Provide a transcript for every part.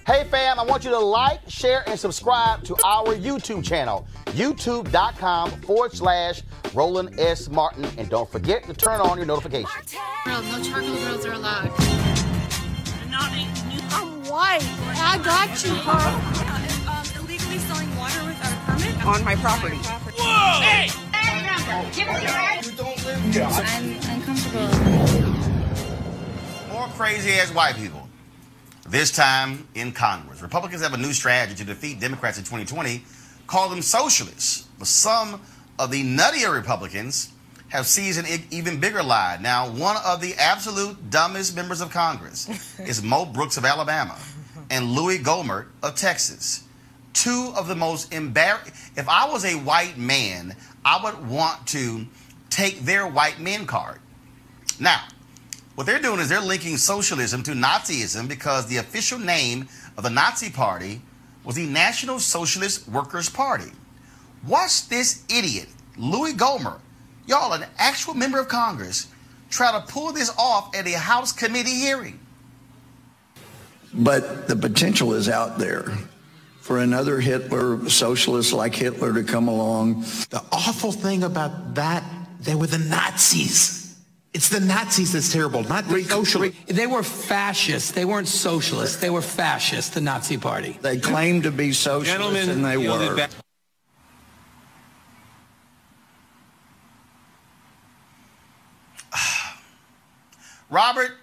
Hey fam, I want you to like, share, and subscribe to our YouTube channel, youtube.com/Roland S. Martin. And don't forget to turn on your notifications. Girl, no charcoal grills are allowed. I'm white. I got you, huh? Illegally selling water without a permit? On my property. Whoa! Hey! I'm uncomfortable. More crazy-ass white people. This time in Congress. Republicans have a new strategy to defeat Democrats in 2020, call them socialists. But some of the nuttier Republicans have seized an even bigger lie. Now, one of the absolute dumbest members of Congress is Mo Brooks of Alabama and Louis Gohmert of Texas. Two of the most embarrassing. If I was a white man, I would want to take their white men card. Now, what they're doing is they're linking socialism to Nazism because the official name of the Nazi party was the National Socialist Workers Party. Watch this idiot, Louis Gohmert, y'all, an actual member of Congress, try to pull this off at a House committee hearing. But the potential is out there for another Hitler, socialist like Hitler, to come along. The awful thing about that, they were the Nazis. It's the Nazis that's terrible, not the socialists. They were fascists. They weren't socialists. They were fascists, the Nazi party. They claimed to be socialists, and they were. Robert,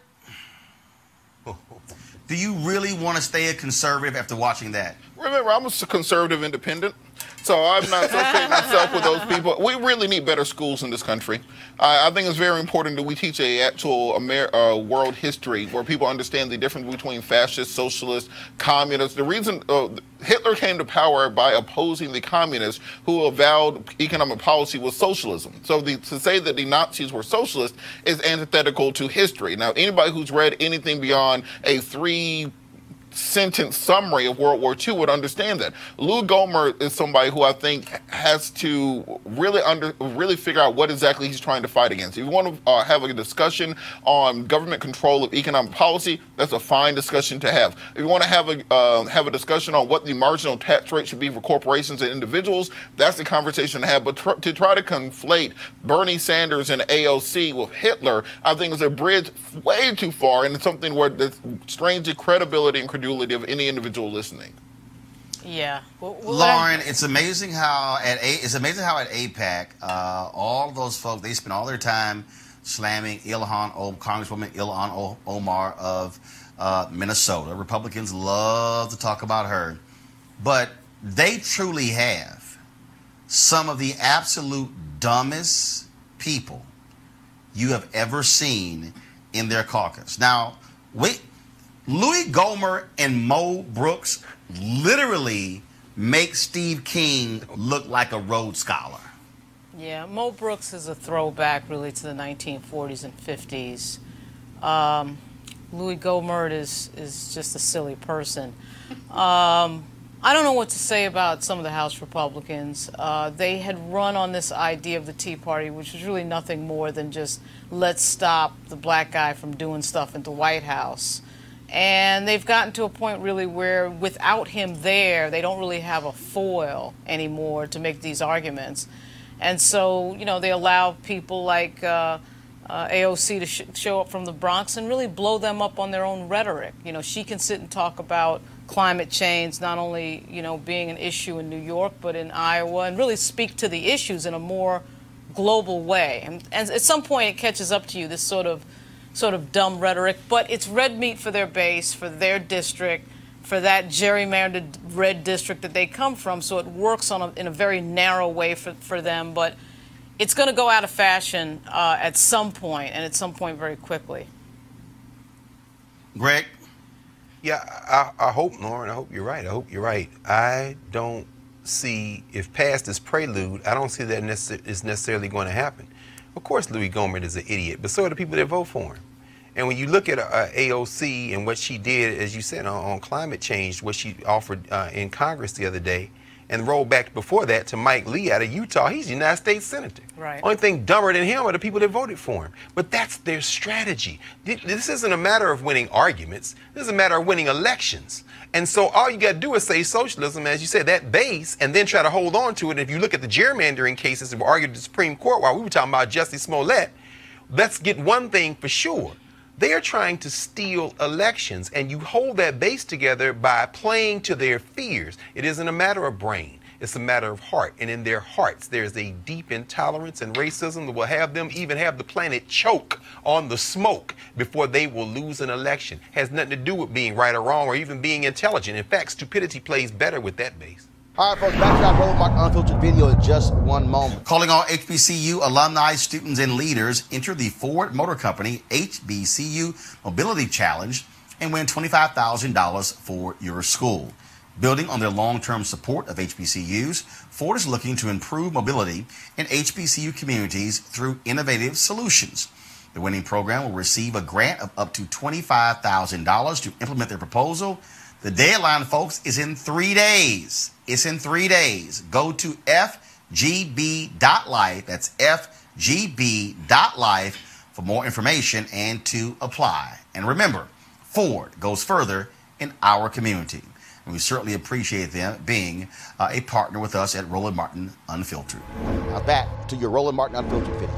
do you really want to stay a conservative after watching that? Remember, I'm a conservative independent, so I'm not associating myself with those people. We really need better schools in this country. I think it's very important that we teach an actual world history where people understand the difference between fascists, socialists, communists. The reason Hitler came to power by opposing the communists who avowed economic policy was socialism. So to say that the Nazis were socialists is antithetical to history. Now, anybody who's read anything beyond a three-sentence summary of World War II would understand that. Lou Gohmert is somebody who I think has to really figure out what exactly he's trying to fight against. If you want to have a discussion on government control of economic policy, that's a fine discussion to have. If you want to have a discussion on what the marginal tax rate should be for corporations and individuals, that's the conversation to have. But to try to conflate Bernie Sanders and AOC with Hitler, I think is a bridge way too far, and it's something where that strains the credibility and credulity of any individual listening. Yeah, Lauren, it's amazing how at AIPAC, all those folks, they spend all their time slamming Congresswoman Ilhan Omar of Minnesota. Republicans love to talk about her, but they truly have some of the absolute dumbest people you have ever seen in their caucus. Now, Louis Gohmert and Mo Brooks literally make Steve King look like a Rhodes Scholar. Yeah, Mo Brooks is a throwback really to the 1940s and 50s. Louis Gohmert is just a silly person. I don't know what to say about some of the House Republicans. They had run on this idea of the Tea Party, which was really nothing more than just let's stop the black guy from doing stuff at the White House. And they've gotten to a point really where without him there, they don't really have a foil anymore to make these arguments. And so, you know, they allow people like AOC to show up from the Bronx and really blow them up on their own rhetoric. You know, she can sit and talk about climate change, not only, you know, being an issue in New York, but in Iowa, and really speak to the issues in a more global way. And at some point it catches up to you, this sort of dumb rhetoric, but it's red meat for their base, for their district, for that gerrymandered red district that they come from, so it works in a very narrow way for them, but it's going to go out of fashion at some point, and at some point very quickly. Greg? Yeah, I hope, Lauren, I hope you're right. I hope you're right. I don't see, if past is prelude, I don't see that is necessarily going to happen. Of course, Louis Gohmert is an idiot, but so are the people that vote for him. And when you look at AOC and what she did, as you said, on climate change, what she offered in Congress the other day, and roll back before that to Mike Lee out of Utah. He's a United States Senator. Right. Only thing dumber than him are the people that voted for him. But that's their strategy. This isn't a matter of winning arguments. This is a matter of winning elections. And so all you got to do is say socialism, as you said, that base, and then try to hold on to it. And if you look at the gerrymandering cases that were argued at the Supreme Court while we were talking about Jussie Smollett, let's get one thing for sure. They are trying to steal elections, and you hold that base together by playing to their fears. It isn't a matter of brain. It's a matter of heart. And in their hearts, there's a deep intolerance and racism that will have them even have the planet choke on the smoke before they will lose an election. Has nothing to do with being right or wrong or even being intelligent. In fact, stupidity plays better with that base. All right, folks, back to our Roland Martin Unfiltered video in just one moment. Calling all HBCU alumni, students, and leaders, enter the Ford Motor Company HBC-You Mobility Challenge and win $25,000 for your school. Building on their long-term support of HBCUs, Ford is looking to improve mobility in HBCU communities through innovative solutions. The winning program will receive a grant of up to $25,000 to implement their proposal. The deadline, folks, is in 3 days. It's in 3 days. Go to FGB.Life. That's FGB.Life for more information and to apply. And remember, Ford goes further in our community. And we certainly appreciate them being a partner with us at Roland Martin Unfiltered. Now back to your Roland Martin Unfiltered video.